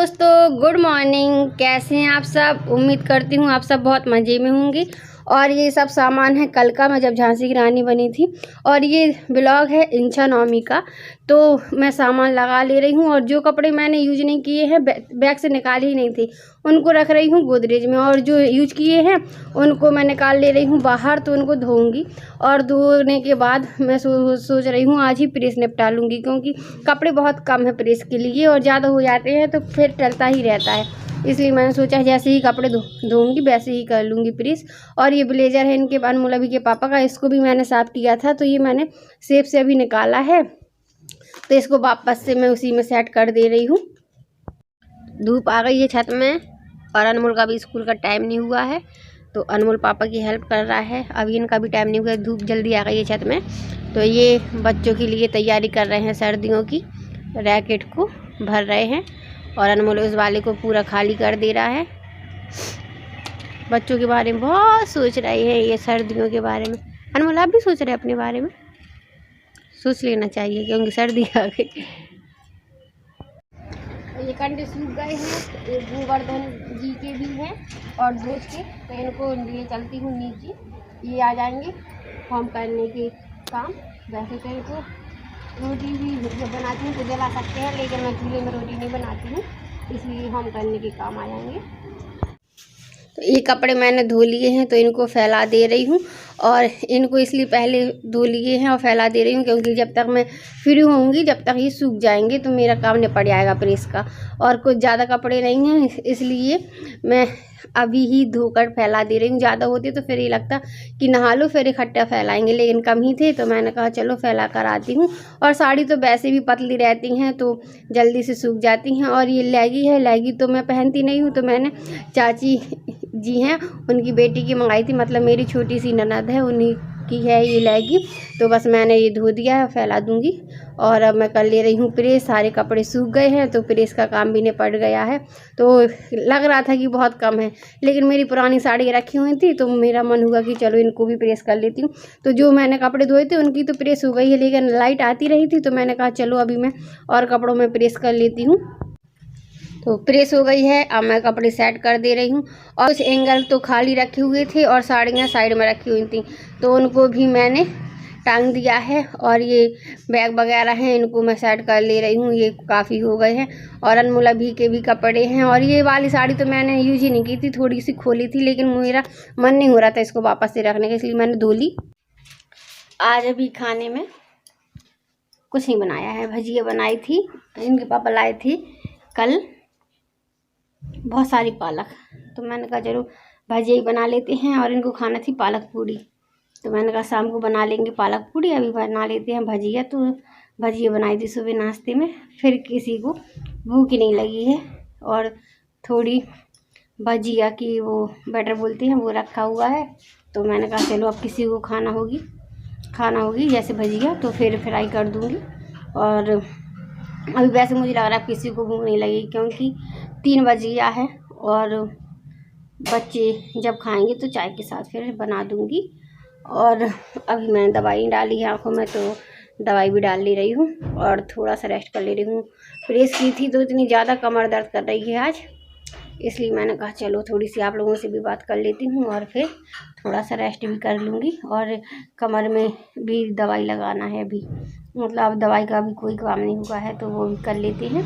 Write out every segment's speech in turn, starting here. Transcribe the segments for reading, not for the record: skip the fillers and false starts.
दोस्तों, good morning. कैसे हैं आप सब? उम्मीद करती हूँ आप सब बहुत मज़े में होंगे। और ये सब सामान है कल का, मैं जब झांसी की रानी बनी थी। और ये ब्लॉग है इंचा नवमी का, तो मैं सामान लगा ले रही हूँ। और जो कपड़े मैंने यूज नहीं किए हैं, बैग से निकाले ही नहीं थे, उनको रख रही हूँ गोदरेज में। और जो यूज किए हैं उनको मैं निकाल ले रही हूँ बाहर, तो उनको धोऊंगी। और धोने के बाद मैं सोच रही हूँ आज ही प्रेस निपटा लूँगी, क्योंकि कपड़े बहुत कम है प्रेस के लिए और ज़्यादा हो जाते हैं तो फिर टलता ही रहता है। इसलिए मैंने सोचा जैसे ही कपड़े धोऊंगी वैसे ही कर लूँगी प्रेस। और ये ब्लेज़र है इनके अनमोल अभी के पापा का, इसको भी मैंने साफ़ किया था, तो ये मैंने सेफ से अभी निकाला है, तो इसको वापस से मैं उसी में सेट कर दे रही हूँ। धूप आ गई है छत में और अनमोल का भी स्कूल का टाइम नहीं हुआ है, तो अनमोल पापा की हेल्प कर रहा है। अभी इनका भी टाइम नहीं हुआ, धूप जल्दी आ गई है छत में। तो ये बच्चों के लिए तैयारी कर रहे हैं, सर्दियों की रैकेट को भर रहे हैं। और अनमोल उस वाले को पूरा खाली कर दे रहा है। बच्चों के बारे में बहुत सोच रहे हैं, ये सर्दियों के बारे में। अनमोल आप भी सोच रहे हैं अपने बारे में? सोच लेना चाहिए क्योंकि सर्दी आ गई। ये कंडे सूख गए हैं, ये गोवर्धन जी के भी हैं और धोज के, तो इनको लिए चलती हूँ नीचे। ये आ जाएंगे होम करने के काम। वैसे तो इनको रोटी भी जब बनाती हूँ तो जला सकते हैं, लेकिन मैं चूल्हे में रोटी नहीं बनाती हूँ, इसलिए होम करने के काम आ जाएंगे। तो ये कपड़े मैंने धो लिए हैं, तो इनको फैला दे रही हूँ। और इनको इसलिए पहले धो लिए हैं और फैला दे रही हूँ क्योंकि जब तक मैं फ्री होंगी, जब तक ये सूख जाएंगे तो मेरा काम निपट जाएगा प्रेस का। और कुछ ज़्यादा कपड़े नहीं हैं, इसलिए मैं अभी ही धोकर फैला दे रही हूँ। ज़्यादा होते तो फिर ये लगता कि नहा लो फिर इकट्ठा फैलाएंगे, लेकिन कम ही थे तो मैंने कहा चलो फैला कर आती हूँ। और साड़ी तो वैसे भी पतली रहती हैं तो जल्दी से सूख जाती हैं। और ये लैगी है, लैगी तो मैं पहनती नहीं हूँ, तो मैंने चाची जी हैं उनकी बेटी की मंगाई थी, मतलब मेरी छोटी सी ननद है उन्हीं की है ये लैगी। तो बस मैंने ये धो दिया है, फैला दूंगी। और अब मैं कर ले रही हूँ प्रेस। सारे कपड़े सूख गए हैं तो प्रेस का काम भी निपट गया है। तो लग रहा था कि बहुत कम है, लेकिन मेरी पुरानी साड़ी रखी हुई थी तो मेरा मन हुआ कि चलो इनको भी प्रेस कर लेती हूँ। तो जो मैंने कपड़े धोए थे उनकी तो प्रेस हो गई है, लेकिन लाइट आती रही थी तो मैंने कहा चलो अभी मैं और कपड़ों में प्रेस कर लेती हूँ। तो प्रेस हो गई है, अब मैं कपड़े सेट कर दे रही हूँ। और कुछ एंगल तो खाली रखे हुए थे और साड़ियाँ साइड में रखी हुई थी, तो उनको भी मैंने टांग दिया है। और ये बैग वगैरह हैं, इनको मैं सेट कर ले रही हूँ, ये काफ़ी हो गए हैं। और अनमोल अभी के भी कपड़े हैं। और ये वाली साड़ी तो मैंने यूज ही नहीं की थी, थोड़ी सी खोली थी, लेकिन मेरा मन नहीं हो रहा था इसको वापस से रखने का, इसलिए मैंने धो ली। आज अभी खाने में कुछ नहीं बनाया है, भजिया बनाई थी, इनके पापा लाए थे कल बहुत सारी पालक, तो मैंने कहा चलो भजिया ही बना लेते हैं। और इनको खाना थी पालक पूड़ी, तो मैंने कहा शाम को बना लेंगे पालक पूड़ी, अभी बना लेते हैं भजिया। तो भजिया बनाई थी सुबह नाश्ते में, फिर किसी को भूख ही नहीं लगी है। और थोड़ी भजिया की वो बैटर बोलते हैं वो रखा हुआ है, तो मैंने कहा चलो अब किसी को खाना होगी जैसे भजिया, तो फिर फ्राई कर दूँगी। और अभी वैसे मुझे लग रहा है किसी को भूख नहीं लगी, क्योंकि 3 बज गया है और बच्चे जब खाएंगे तो चाय के साथ फिर बना दूंगी। और अभी मैंने दवाई डाली है आँखों में, तो दवाई भी डाल ले रही हूँ और थोड़ा सा रेस्ट कर ले रही हूँ। प्रेस की थी तो इतनी ज़्यादा कमर दर्द कर रही है आज, इसलिए मैंने कहा चलो थोड़ी सी आप लोगों से भी बात कर लेती हूँ और फिर थोड़ा सा रेस्ट भी कर लूँगी। और कमर में भी दवाई लगाना है अभी, मतलब अब दवाई का भी कोई काम नहीं हुआ है, तो वो भी कर लेते हैं।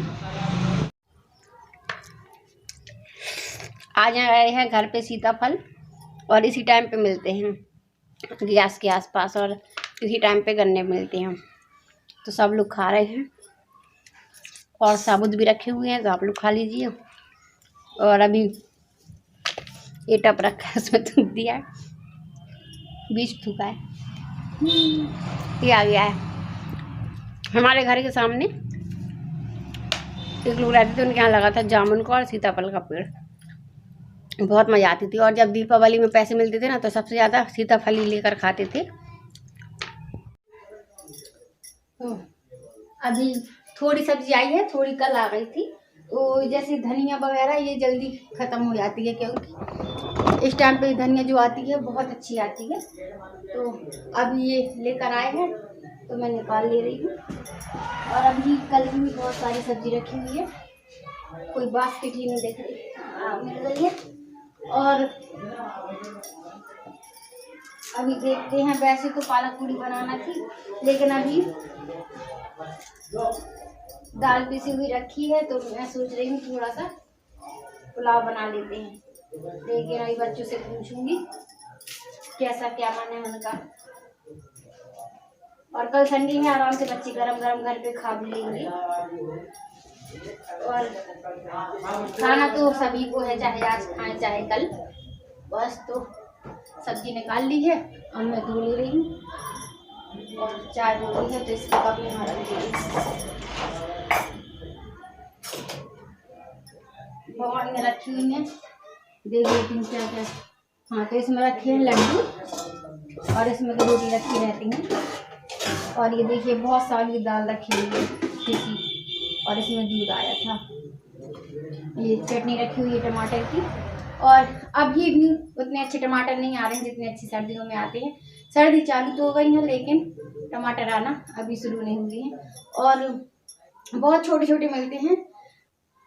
आज आए हैं घर पे सीताफल, और इसी टाइम पे मिलते हैं गैस के आसपास, और इसी टाइम पे गन्ने मिलते हैं, तो सब लोग खा रहे हैं। और साबुत भी रखे हुए हैं, तो आप लोग खा लीजिए। और अभी ये टप रखा है, उसमें थूक दिया है, बीज थूका है, ये आ गया है। हमारे घर के सामने एक लोग रहते थे, उनके यहाँ लगा था जामुन का और सीताफल का पेड़, बहुत मज़ा आती थी। और जब दीपावली में पैसे मिलते थे ना, तो सबसे ज़्यादा सीताफल ही लेकर खाते थे। तो अभी थोड़ी सब्जी आई है, थोड़ी कल आ गई थी, तो जैसे धनिया वगैरह ये जल्दी ख़त्म हो जाती है, क्योंकि इस टाइम पे धनिया जो आती है बहुत अच्छी आती है। तो अभी ये लेकर आए हैं तो मैं निकाल ले रही हूँ। और अभी कल भी बहुत सारी सब्जी रखी हुई है, कोई बास्केट ही नहीं दिख रही, मिल गई है। और अभी देखते हैं, वैसे तो पालक पूरी बनाना थी, लेकिन अभी दाल पिसी हुई रखी है, तो मैं सोच रही हूँ थोड़ा सा पुलाव बना लेते हैं। लेकिन अभी बच्चों से पूछूंगी कैसा क्या मन है उनका। और कल संडे है, आराम से बच्चे गरम गरम घर पे खा भी लेंगे। और खाना तो सभी को है, चाहे आज खाएं चाहे कल। बस तो सब्जी निकाल ली है, अब मैं धो ले रही हूँ और चाय हो गई है, तो इसका कप यहाँ रख देंगे। भगवान में रखी हुई है, देख लेती हूँ क्या क्या। हाँ, तो इसमें रखे हैं लड्डू और इसमें तो रोटी रखी रहती है। और ये देखिए बहुत सारी दाल रखी हुई है किसी, और इसमें दूध आया था। ये चटनी रखी हुई है टमाटर की। और अभी भी उतने अच्छे टमाटर नहीं आ रहे हैं जितने अच्छे सर्दियों में आते हैं। सर्दी चालू तो हो गई है, लेकिन टमाटर आना अभी शुरू नहीं हुई है। और बहुत छोटे छोटे मिलते हैं,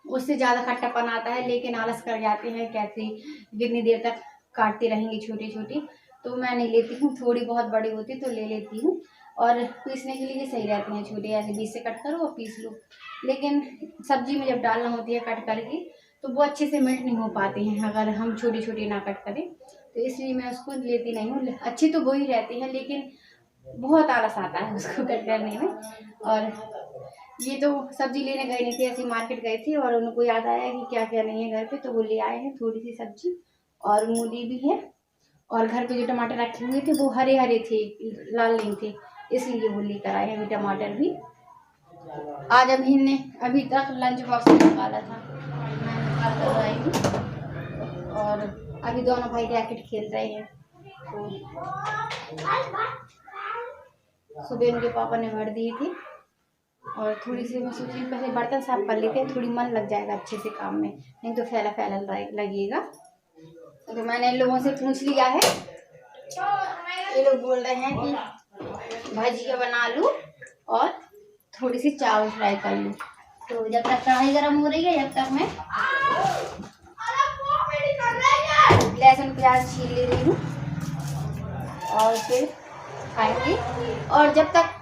उससे ज़्यादा खट्टापन आता है, लेकिन आलस कर जाते हैं, कैसे कितनी देर तक काटते रहेंगे छोटे छोटे। तो मैं नहीं लेती हूँ, थोड़ी बहुत बड़ी होती तो ले लेती हूँ। और पीसने के लिए सही रहते हैं छोटे, ऐसे बीच से कट करो और पीस लो। लेकिन सब्जी में जब डालना होती है कट करके, तो वो अच्छे से मेल्ट नहीं हो पाते हैं अगर हम छोटे छोटे ना कट करें। तो इसलिए मैं उसको लेती नहीं हूँ। अच्छे तो वो ही रहते हैं, लेकिन बहुत आलस आता है उसको कट करने में। और ये तो सब्जी लेने गए नहीं थे, ऐसे मार्केट गए थे और उनको याद आया कि क्या क्या नहीं है घर पे, तो वो ले आए हैं थोड़ी सी सब्जी। और मूली भी है। और घर पे जो टमाटर रखे हुए थे वो हरे हरे थे, लाल नहीं थे, इसलिए वो लेकर आए हैं टमाटर भी। आज अभी ने अभी तक लंच बॉक्स में निकाला था, मैं निकाल कर आई हूँ। और अभी दोनों भाई रैकेट खेल रहे हैं। तो सुबह उनके पापा ने भर दिए थे, और थोड़ी सी मैं सोची पहले बर्तन साफ कर लेते हैं, थोड़ी मन लग जाएगा अच्छे से काम में, नहीं तो फैला फैला लगेगा। तो मैंने इन लोगों से पूछ लिया है, ये लोग बोल रहे हैं कि भजिया बना लूँ और थोड़ी सी चावल फ्राई कर लूँ। तो जब तक कढ़ाई गर्म हो रही है, जब तक मैं लहसुन प्याज छील ले रही हूँ और फिर खाएंगे। और जब तक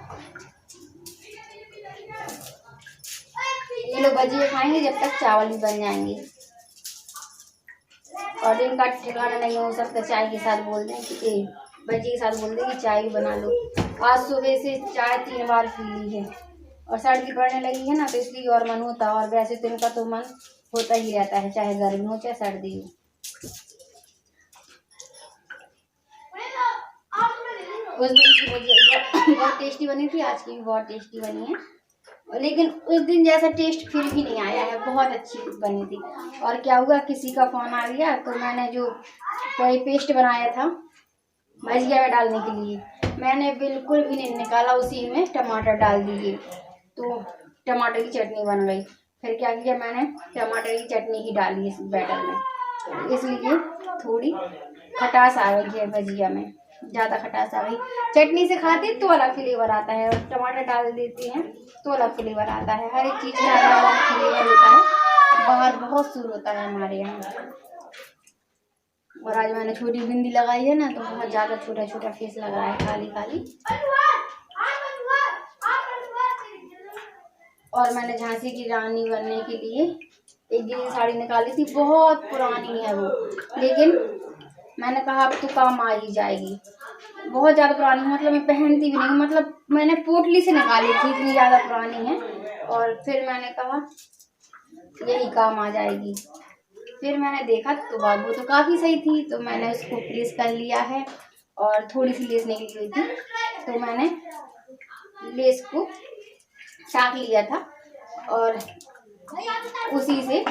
ये लोग भजिए खाएंगे, जब तक चावल भी बन जाएंगे। और इनका ठिकाना नहीं हो सकता, चाय के साथ बोल दें कि भजी के साथ बोल दें कि चाय भी बना लो। आज सुबह से चाय 3 बार पी ली है, और सर्दी पड़ने लगी है ना, तो इसलिए और मन होता। और वैसे तो इनका तो मन होता ही रहता है, चाहे गर्मी हो चाहे सर्दी हो। उस दिन की भजी बहुत टेस्टी बनी थी, आज की भी बहुत टेस्टी बनी है, लेकिन उस दिन जैसा टेस्ट फिर भी नहीं आया है, बहुत अच्छी बनी थी। और क्या हुआ, किसी का फोन आ गया, तो मैंने जो कोई पेस्ट बनाया था भजिया में डालने के लिए, मैंने बिल्कुल भी नहीं निकाला, उसी में टमाटर डाल दिए, तो टमाटर की चटनी बन गई। फिर क्या किया, मैंने टमाटर की चटनी ही डाली इस बैटर में, इसलिए थोड़ी खटास आ गई है भजिया में, ज़्यादा खटास आ गई। चटनी से खाते तो अलग फ्लेवर आता है, और टमाटर डाल देते हैं तो अलग फ्लेवर आता है। हर एक चीज़ का अलग अलग फ्लेवर होता है, बाहर बहुत शुरू होता है हमारे यहाँ। और आज मैंने छोटी बिंदी लगाई है ना, तो बहुत ज़्यादा छोटा छोटा फेस लग रहा है, काली काली। और मैंने झांसी की रानी बनने के लिए एक ग्रीन साड़ी निकाली थी, बहुत पुरानी है वो, लेकिन मैंने कहा अब तो काम आ ही जाएगी। बहुत ज़्यादा पुरानी, मतलब मैं पहनती भी नहीं, मतलब मैंने पोटली से निकाली थी, इतनी ज़्यादा पुरानी है। और फिर मैंने कहा यही काम आ जाएगी। फिर मैंने देखा तो वो तो काफ़ी सही थी, तो मैंने उसको प्रेस कर लिया है, और थोड़ी सी लेस निकली हुई थी, तो मैंने लेस को टाँक लिया था, और उसी से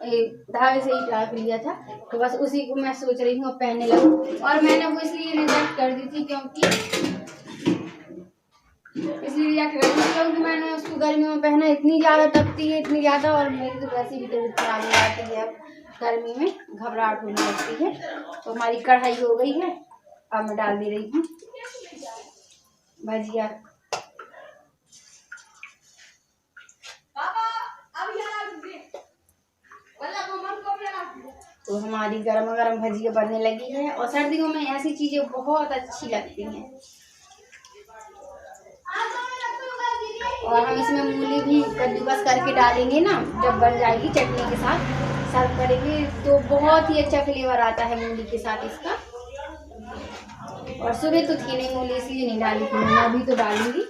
धागे से ही टाँक लिया था। तो बस उसी को मैं सोच रही हूँ पहनने लगूँ। और मैंने वो इसलिए रिजेक्ट कर दी थी क्योंकि मैंने उसको गर्मियों में पहना, इतनी ज़्यादा तपती है, इतनी ज़्यादा, और मेरी तो वैसे भी तबीयत खराब हो जाती है, गर्मी में घबराहट होने लगती है। तो हमारी कढ़ाई हो गई है, अब मैं डाल दे रही हूँ भजिया। तो हमारी गर्मा गर्म भजिया बनने लगी है। और सर्दियों में ऐसी चीज़ें बहुत अच्छी लगती हैं। और हम इसमें मूली भी कद्दूकस करके डालेंगे ना, जब बन जाएगी चटनी के साथ सर्व करेंगे तो बहुत ही अच्छा फ्लेवर आता है मूली के साथ इसका। और सुबह तो थी नहीं मूली, इसलिए नहीं डाली थी, मैं अभी तो डालूंगी।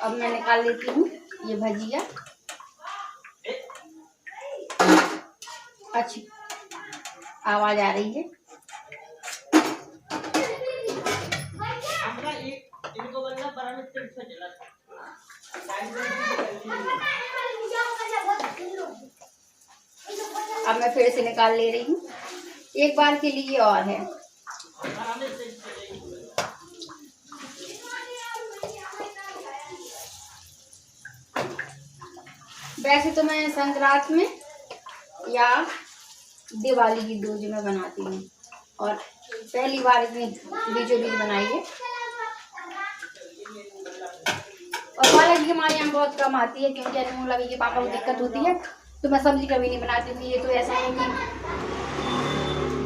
अब मैं निकाल लेती हूँ ये भजिया। अच्छी आवाज आ रही है। अब मैं फिर से निकाल ले रही हूँ, एक बार के लिए और है। वैसे तो मैं संक्रांत में या दिवाली की रोज में बनाती हूँ, और पहली बार इतनी बीचों बीच बनाई है। और पालक भी हमारे यहाँ बहुत कम आती है, क्योंकि अनमोल अभी के पापा को दिक्कत होती है, तो मैं सब्जी कभी नहीं बनाती हूँ। ये तो ऐसा है कि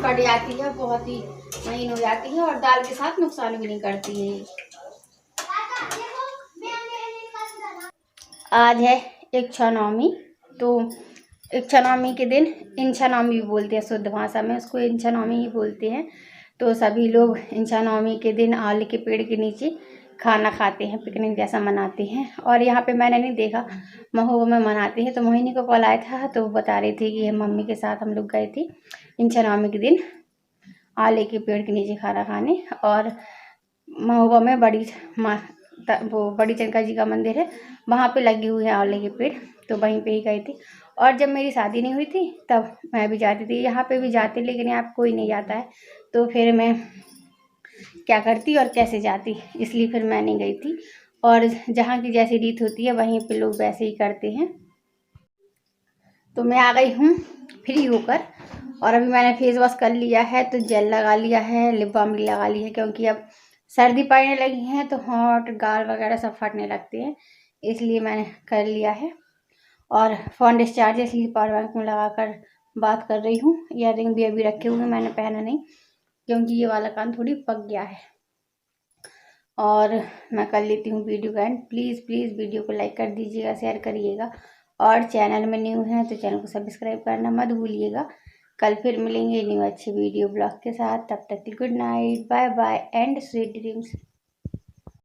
कट जाती है, बहुत ही महीन हो जाती है, और दाल के साथ नुकसान भी नहीं करती है। आज है इच्छा नवमी, तो इच्छा नवमी के दिन इंछा नवमी भी बोलते हैं, शुद्ध भाषा में उसको इंछा नवमी ही बोलते हैं। तो सभी लोग इंछा नवमी के दिन आल के पेड़ के नीचे खाना खाते हैं, पिकनिक जैसा मनाते हैं। और यहाँ पे मैंने नहीं देखा, महोबा में मनाते हैं। तो मोहिनी को कॉल आया था, तो वो बता रही थी कि मम्मी के साथ हम लोग गए थे इंछा नवमी के दिन आले के पेड़ के नीचे खाना खाने। और महोबा में वो बड़ी चंका जी का मंदिर है, वहाँ पे लगे हुए हैं आंवले के पेड़, तो वहीं पे ही गई थी। और जब मेरी शादी नहीं हुई थी तब मैं भी जाती थी, यहाँ पे भी जाती, लेकिन यहाँ कोई नहीं जाता है, तो फिर मैं क्या करती और कैसे जाती, इसलिए फिर मैं नहीं गई थी। और जहाँ की जैसी रीत होती है वहीं पे लोग वैसे ही करते हैं। तो मैं आ गई हूँ फ्री होकर, और अभी मैंने फेस वॉश कर लिया है, तो जेल लगा लिया है, लिप बाम भी लगा लिया है, क्योंकि अब सर्दी पड़ने लगी है तो होंठ गाल वगैरह सब फटने लगते हैं, इसलिए मैंने कर लिया है। और फ़ोन डिस्चार्ज है, इसलिए पावर बैंक में लगा कर बात कर रही हूँ। ईयररिंग भी अभी रखे हुए हैं, मैंने पहना नहीं, क्योंकि ये वाला कान थोड़ी पक गया है। और मैं कर लेती हूँ वीडियो का एंड। प्लीज़ प्लीज़ वीडियो को लाइक कर दीजिएगा, शेयर करिएगा, और चैनल में न्यू हैं तो चैनल को सब्सक्राइब करना मत भूलिएगा। कल फिर मिलेंगे न्यू अच्छी वीडियो ब्लॉग के साथ, तब तक good night, bye bye and sweet dreams.